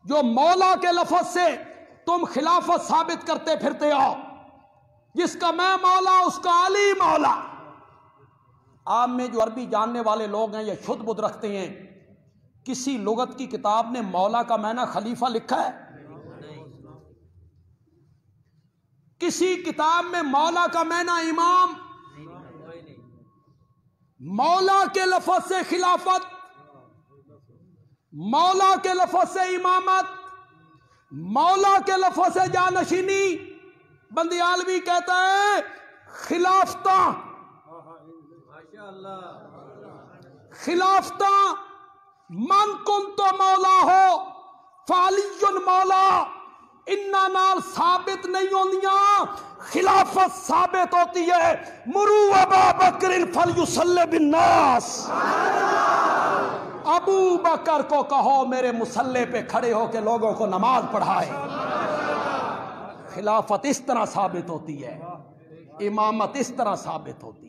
جو مولا کے لفظ سے تم خلافت ثابت کرتے پھرتے ہو، جس کا میں مولا اس کا علی مولا. عام میں جو عربی جاننے والے لوگ ہیں یہ شدھ بدھ رکھتے ہیں. کسی لغت کی کتاب نے مولا کا معنی خلیفہ لکھا ہے؟ کسی کتاب میں مولا کا معنی امام؟ مولا کے لفظ سے خلافت، مولا کے لفظ سے امامت، مولا کے لفظ سے جانشینی. بندیالوی کہتا ہے خلافتاں، خلافتاں من کن تو مولا ہو فعلی مولا. انہاں نال ثابت نہیں ہوندیاں، خلافت ثابت ہوتی ہے. مرو ابا بکر فلیصلی بالناس. ابو بکر کو کہو میرے مصلی پہ کھڑے ہو کے لوگوں کو نماز پڑھائے. خلافت اس طرح ثابت ہوتی ہے، امامت اس طرح ثابت ہوتی ہے.